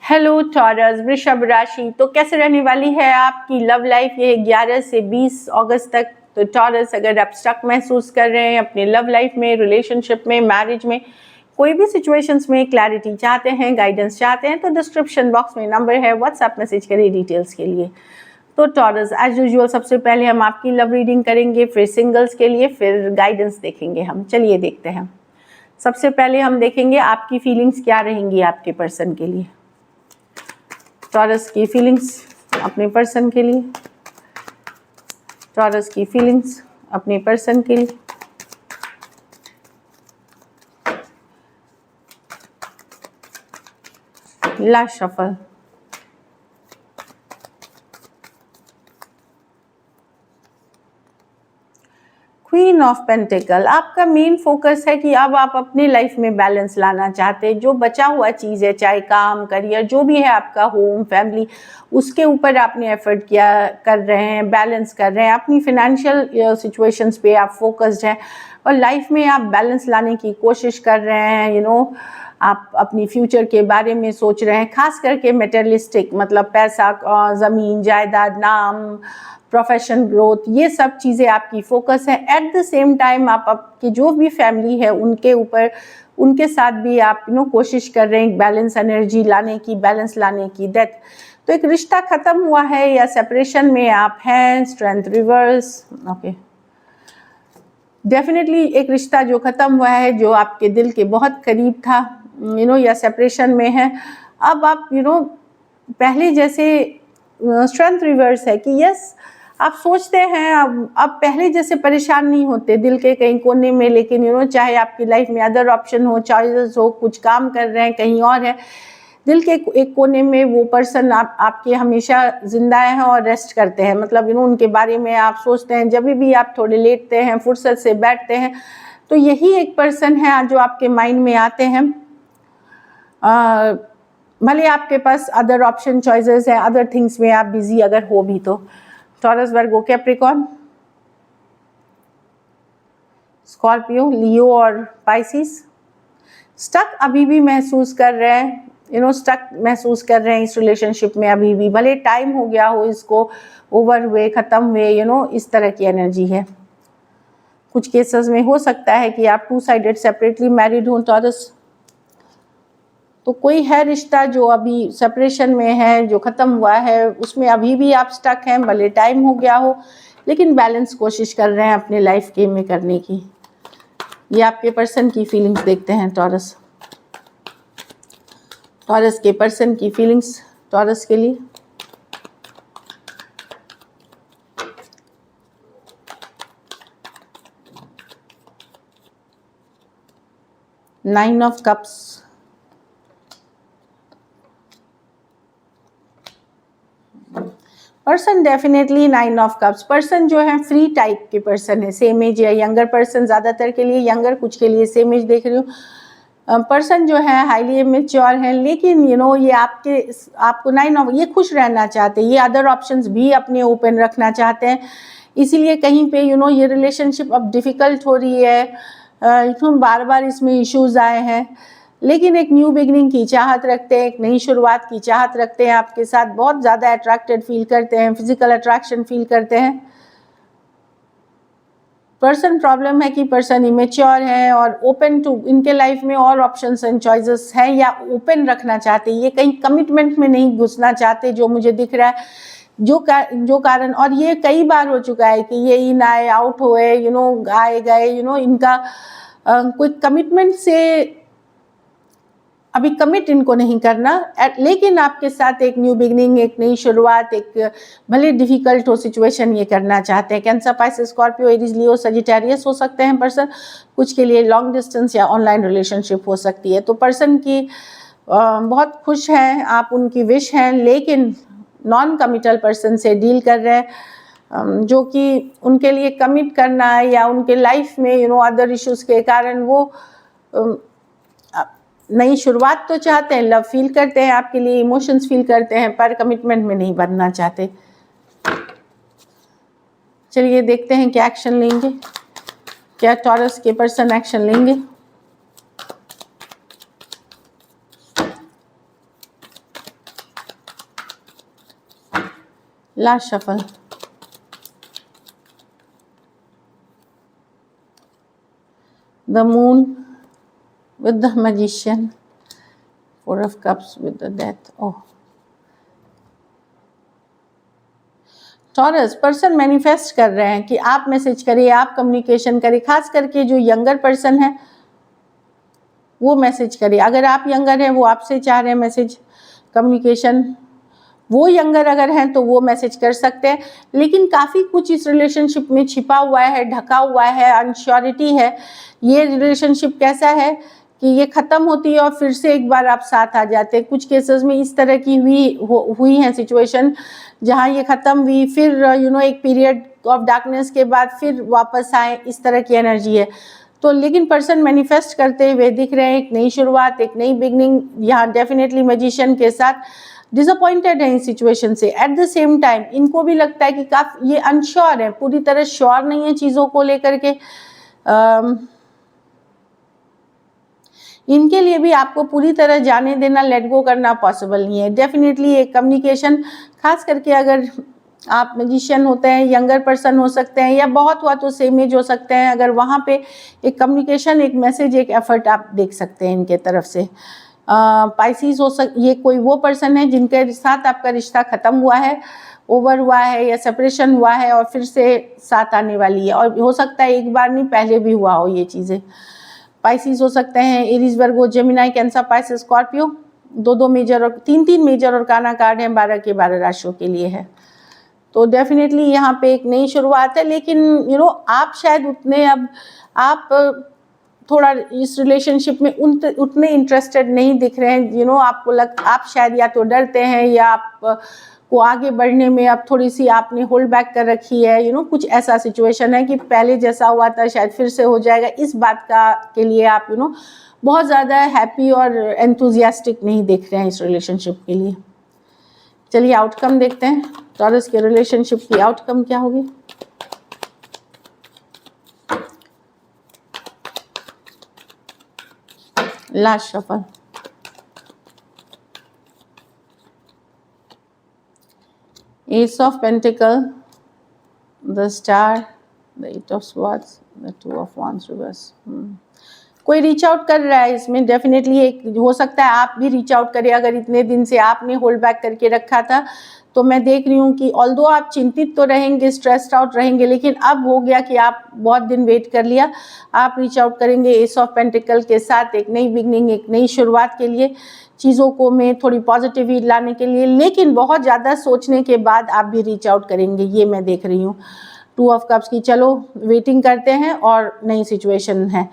Hello taurus, वृषभ राशि। तो कैसे रहने वाली है आपकी लव लाइफ ये 11 से 20 अगस्त तक। तो टॉरस, अगर आप स्टक महसूस कर रहे हैं अपने लव लाइफ में, रिलेशनशिप में, मैरिज में, कोई भी सिचुएशंस में क्लैरिटी चाहते हैं, गाइडेंस चाहते हैं, तो डिस्क्रिप्शन बॉक्स में नंबर है, व्हाट्सएप मैसेज करिए डिटेल्स के लिए। तो टॉरस, एज यूजुअल सबसे पहले हम आपकी लव रीडिंग करेंगे, फिर सिंगल्स के लिए, फिर गाइडेंस देखेंगे हम। चलिए देखते हैं। सबसे पहले हम देखेंगे आपकी फीलिंग्स क्या रहेंगी आपके पर्सन के लिए। टॉरस की फीलिंग्स अपने पर्सन के लिए, टॉरस की फीलिंग्स अपने पर्सन के लिए। Last shuffle. Queen of pentacle, आपका मेन फोकस है कि अब आप अपनी लाइफ में बैलेंस लाना चाहते हैं। जो बचा हुआ चीज़ है, चाहे काम, करियर, जो भी है आपका, होम, फैमिली, उसके ऊपर आपने एफर्ट किया कर रहे हैं, बैलेंस कर रहे हैं। अपनी फिनेंशियल सिचुएशंस पे आप फोकस्ड हैं और लाइफ में आप बैलेंस लाने की कोशिश कर रहे हैं। आप अपनी फ्यूचर के बारे में सोच रहे हैं, खास करके मेटेरियलिस्टिक, मतलब पैसा, ज़मीन, जायदाद, नाम, प्रोफेशन, ग्रोथ, ये सब चीज़ें आपकी फोकस है। एट द सेम टाइम आप आपकी जो भी फैमिली है उनके ऊपर, उनके साथ भी आप कोशिश कर रहे हैं बैलेंस एनर्जी लाने की, बैलेंस लाने की। डेथ, तो एक रिश्ता ख़त्म हुआ है या सेपरेशन में आप हैं। Strength reverse, okay. डेफिनेटली एक रिश्ता जो ख़त्म हुआ है, जो आपके दिल के बहुत करीब था, या सेपरेशन में है। अब आप पहले जैसे स्ट्रेंथ रिवर्स है कि यस, आप सोचते हैं अब पहले जैसे परेशान नहीं होते दिल के कहीं कोने में। लेकिन चाहे आपकी लाइफ में अदर ऑप्शन हो, चॉइसेस हो, कुछ काम कर रहे हैं, कहीं और है, दिल के एक कोने में वो पर्सन आपके हमेशा जिंदा हैं और रेस्ट करते हैं। मतलब उनके बारे में आप सोचते हैं जब भी आप थोड़े लेटते हैं, फुर्सत से बैठते हैं, तो यही एक पर्सन है जो आपके माइंड में आते हैं। भले आपके पास अदर ऑप्शन, चॉइसेस हैं, अदर थिंग्स में आप बिजी अगर हो भी तो। टॉरस, वर्गो, कैप्रिकॉर्न, स्कॉर्पियो, लियो और पाइसिस। स्टक अभी भी महसूस कर रहे हैं, स्टक महसूस कर रहे हैं इस रिलेशनशिप में अभी भी, भले टाइम हो गया हो इसको ओवर हुए, ख़त्म हुए, इस तरह की एनर्जी है। कुछ केसेस में हो सकता है कि आप टू साइडेड सेपरेटली मैरिड हों टॉरस। तो कोई है रिश्ता जो अभी सेपरेशन में है, जो ख़त्म हुआ है, उसमें अभी भी आप स्टक हैं, भले टाइम हो गया हो, लेकिन बैलेंस कोशिश कर रहे हैं अपने लाइफ के में करने की। ये आपके पर्सन की फीलिंग्स देखते हैं टॉरस। टॉरस के पर्सन की फीलिंग्स टॉरस के लिए। Nine of cups, person definitely nine of cups. Person जो है फ्री टाइप के पर्सन है, सेम एज या यंगर पर्सन, ज़्यादातर के लिए यंगर, कुछ के लिए सेम एज देख रही हूँ। पर्सन जो है हाईली मेच्योर है, लेकिन ये आपको नाइन ऑफ, ये खुश रहना चाहते हैं, ये अदर ऑप्शंस भी अपने ओपन रखना चाहते हैं। इसीलिए कहीं पे ये रिलेशनशिप अब डिफ़िकल्ट हो रही है, बार बार इसमें इश्यूज़ आए हैं, लेकिन एक न्यू बिगनिंग की चाहत रखते हैं, एक नई शुरुआत की चाहत रखते हैं। आपके साथ बहुत ज़्यादा अट्रैक्टेड फील करते हैं, फिजिकल अट्रैक्शन फील करते हैं। पर्सन प्रॉब्लम है कि पर्सन इमेच्योर है और ओपन टू, इनके लाइफ में और ऑप्शंस एंड चॉइसेस हैं या ओपन रखना चाहते हैं। ये कहीं कमिटमेंट में नहीं घुसना चाहते, जो मुझे दिख रहा है। जो कारण, और ये कई बार हो चुका है कि ये इन आए, आउट हुए, आए गए, इनका कोई कमिटमेंट से अभी कमिट इनको नहीं करना। लेकिन आपके साथ एक न्यू बिगनिंग, एक नई शुरुआत, एक भले डिफिकल्ट हो सिचुएशन, ये करना चाहते हैं। Cancer, Pisces, Scorpio, Aries, Leo, Sagittarius हो सकते हैं पर्सन। कुछ के लिए लॉन्ग डिस्टेंस या ऑनलाइन रिलेशनशिप हो सकती है। तो पर्सन की बहुत खुश हैं आप, उनकी विश हैं, लेकिन नॉन कमिटल पर्सन से डील कर रहे हैं, जो कि उनके लिए कमिट करना है या उनके लाइफ में अदर इश्यूज़ के कारण वो नई शुरुआत तो चाहते हैं, लव फील करते हैं आपके लिए, इमोशंस फील करते हैं, पर कमिटमेंट में नहीं बनना चाहते। चलिए देखते हैं क्या एक्शन लेंगे, क्या टॉरस के पर्सन एक्शन लेंगे। Last shuffle. The moon with the magician, four of cups with the death. Oh, taurus, person manifest कर रहे हैं कि आप मैसेज करिए, आप कम्युनिकेशन करिए, खास करके जो यंगर पर्सन है वो मैसेज करिए। अगर आप यंगर हैं वो आपसे चाह रहे हैं मैसेज, कम्युनिकेशन, वो यंगर अगर हैं तो वो मैसेज कर सकते हैं। लेकिन काफ़ी कुछ इस रिलेशनशिप में छिपा हुआ है, ढका हुआ है, अनश्योरिटी है। ये रिलेशनशिप कैसा है कि ये ख़त्म होती है और फिर से एक बार आप साथ आ जाते हैं। कुछ केसेस में इस तरह की हुई है सिचुएशन जहाँ ये ख़त्म हुई, फिर एक पीरियड ऑफ डार्कनेस के बाद फिर वापस आए, इस तरह की एनर्जी है। तो लेकिन पर्सन मैनिफेस्ट करते हुए दिख रहे हैं एक नई शुरुआत, एक नई बिगनिंग। यहाँ डेफिनेटली मैजिशियन के साथ डिसअपॉइंटेड है इस सिचुएशन से। एट द सेम टाइम इनको भी लगता है कि काफ़ी ये अनश्योर है, पूरी तरह श्योर नहीं है चीज़ों को लेकर के। इनके लिए भी आपको पूरी तरह जाने देना, लेट गो करना पॉसिबल नहीं है। डेफिनेटली एक कम्युनिकेशन, खास करके अगर आप मैजिशियन होते हैं, यंगर पर्सन हो सकते हैं, या बहुत हुआ तो सेम एज हो सकते हैं, अगर वहाँ पे एक कम्युनिकेशन, एक मैसेज, एक एफर्ट आप देख सकते हैं इनके तरफ से। पाइसिस ये कोई वो पर्सन है जिनके साथ आपका रिश्ता ख़त्म हुआ है, ओवर हुआ है या सेपरेशन हुआ है और फिर से साथ आने वाली है। और हो सकता है एक बार नहीं, पहले भी हुआ हो ये चीज़ें। पाइसिस हो सकते हैं, एरीज, वर्गो, जेमिनाई, कैंसर, पाइसिस, स्कॉर्पियो। दो मेजर और तीन मेजर और काना कार्ड हैं, 12 के 12 राशियों के लिए है। तो डेफिनेटली यहाँ पे एक नई शुरुआत है। लेकिन आप शायद उतने आप थोड़ा इस रिलेशनशिप में उतने इंटरेस्टेड नहीं दिख रहे हैं। आपको आप शायद या तो डरते हैं या आप को आगे बढ़ने में अब थोड़ी सी आपने होल्ड बैक कर रखी है। कुछ ऐसा सिचुएशन है कि पहले जैसा हुआ था शायद फिर से हो जाएगा। इस बात के लिए आप बहुत ज़्यादा हैप्पी और एंथुजियास्टिक नहीं दिख रहे हैं इस रिलेशनशिप के लिए। चलिए आउटकम देखते हैं, टॉरस के रिलेशनशिप की आउटकम क्या होगी। Last shuffle, ace of pentacle, the star, the eight of swords, the two of wands reverse. कोई रीच आउट कर रहा है इसमें, डेफिनेटली एक हो सकता है आप भी रीच आउट करिए। अगर इतने दिन से आपने होल्ड बैक करके रखा था तो मैं देख रही हूँ कि ऑल्दो आप चिंतित तो रहेंगे, स्ट्रेस्ड आउट रहेंगे, लेकिन अब हो गया कि आप बहुत दिन वेट कर लिया, आप रीच आउट करेंगे एस ऑफ पेंटिकल के साथ एक नई बिगनिंग, एक नई शुरुआत के लिए, चीज़ों को में थोड़ी पॉजिटिविटी लाने के लिए। लेकिन बहुत ज़्यादा सोचने के बाद आप भी रीच आउट करेंगे, ये मैं देख रही हूँ। टू ऑफ कप्स की चलो वेटिंग करते हैं और नई सिचुएशन है,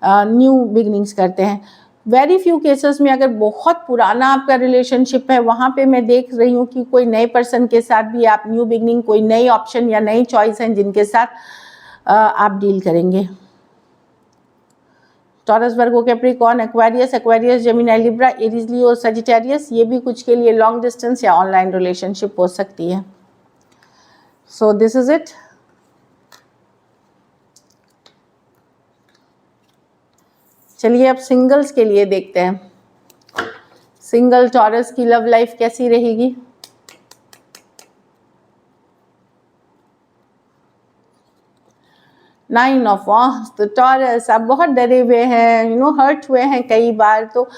न्यू बिगनिंग्स करते हैं। वेरी फ्यू केसेस में अगर बहुत पुराना आपका रिलेशनशिप है, वहाँ पे मैं देख रही हूँ कि कोई नए पर्सन के साथ भी आप न्यू बिगनिंग, कोई नई ऑप्शन या नई चॉइस हैं जिनके साथ आप डील करेंगे। Taurus, Virgo, Capricorn, Aquarius, Gemini, Libra, Aries, Leo, Sagittarius, ये भी कुछ के लिए लॉन्ग डिस्टेंस या ऑनलाइन रिलेशनशिप हो सकती है। So this is it. चलिए अब सिंगल्स के लिए देखते हैं, सिंगल टॉरस की लव लाइफ कैसी रहेगी। नाइन ऑफ वांड्स, तो टॉरस आप बहुत डरे हुए हैं, हर्ट हुए हैं कई बार। तो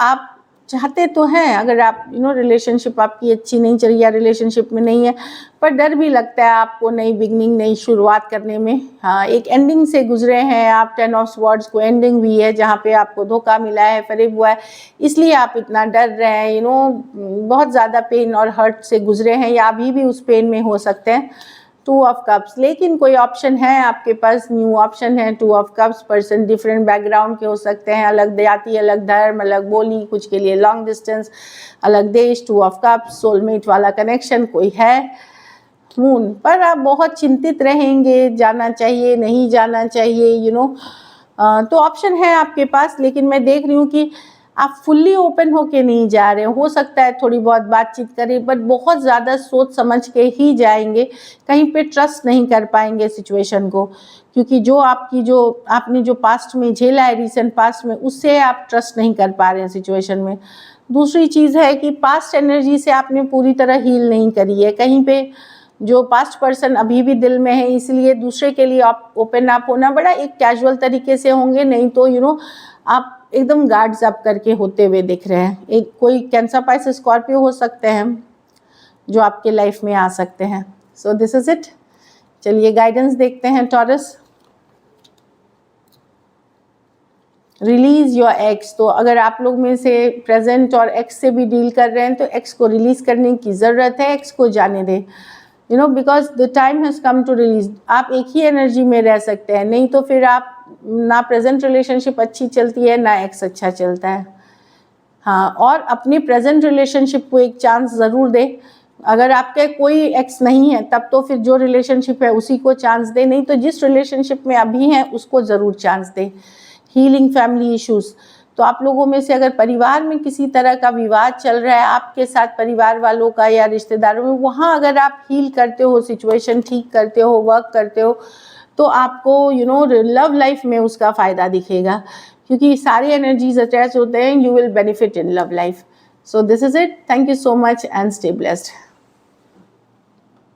आप चाहते तो हैं, अगर आप रिलेशनशिप आपकी अच्छी नहीं चल रही या रिलेशनशिप में नहीं है, पर डर भी लगता है आपको नई बिगनिंग, नई शुरुआत करने में। हाँ, एक एंडिंग से गुजरे हैं आप, 10 ऑफ स्वॉर्ड्स को एंडिंग हुई है जहाँ पे आपको धोखा मिला है, फरेब हुआ है, इसलिए आप इतना डर रहे हैं। बहुत ज़्यादा पेन और हर्ट से गुजरे हैं या अभी भी उस पेन में हो सकते हैं। टू ऑफ कप्स, लेकिन कोई ऑप्शन है आपके पास, न्यू ऑप्शन है। Two of cups, person different background के हो सकते हैं, अलग जाति, अलग धर्म, अलग बोली, कुछ के लिए लॉन्ग डिस्टेंस, अलग देश। टू ऑफ कप्स, सोलमेट वाला कनेक्शन कोई है। मून पर आप बहुत चिंतित रहेंगे, जाना चाहिए नहीं जाना चाहिए, तो ऑप्शन है आपके पास। लेकिन मैं देख रही हूँ कि आप फुल्ली ओपन होके नहीं जा रहे हो सकता है थोड़ी बहुत बातचीत करें, बट बहुत ज़्यादा सोच समझ के ही जाएंगे, कहीं पे ट्रस्ट नहीं कर पाएंगे सिचुएशन को, क्योंकि आपने जो पास्ट में झेला है, रिसेंट पास्ट में, उससे आप ट्रस्ट नहीं कर पा रहे हैं सिचुएशन में। दूसरी चीज़ है कि पास्ट एनर्जी से आपने पूरी तरह हील नहीं करी है, कहीं पे जो पास्ट पर्सन अभी भी दिल में है, इसलिए दूसरे के लिए आप ओपन अप होना बड़ा एक कैजुअल तरीके से होंगे, नहीं तो आप एकदम गार्ड्स अप करके होते हुए दिख रहे हैं। एक कोई कैंसर, पाइसेस, स्कॉर्पियो हो सकते हैं जो आपके लाइफ में आ सकते हैं। सो दिस इज इट। चलिए गाइडेंस देखते हैं टॉरस। Release your x. तो अगर आप लोग में से प्रेजेंट और एक्स से भी डील कर रहे हैं तो एक्स को रिलीज करने की ज़रूरत है, एक्स को जाने दें, because the time has come to release. आप एक ही एनर्जी में रह सकते हैं, नहीं तो फिर आप ना प्रेजेंट रिलेशनशिप अच्छी चलती है ना एक्स अच्छा चलता है। हाँ, और अपनी प्रेजेंट रिलेशनशिप को एक चांस ज़रूर दें। अगर आपके कोई एक्स नहीं है तब तो फिर जो रिलेशनशिप है उसी को चांस दें, नहीं तो जिस रिलेशनशिप में अभी हैं उसको ज़रूर चांस दें। Healing family issues. तो आप लोगों में से अगर परिवार में किसी तरह का विवाद चल रहा है आपके साथ, परिवार वालों का या रिश्तेदारों में, वहाँ अगर आप हील करते हो, सिचुएशन ठीक करते हो, वर्क करते हो, तो आपको लव लाइफ में उसका फ़ायदा दिखेगा, क्योंकि सारी एनर्जीज अटैच होते हैं। You will benefit in love life. So this is it. Thank you so much and stay blessed.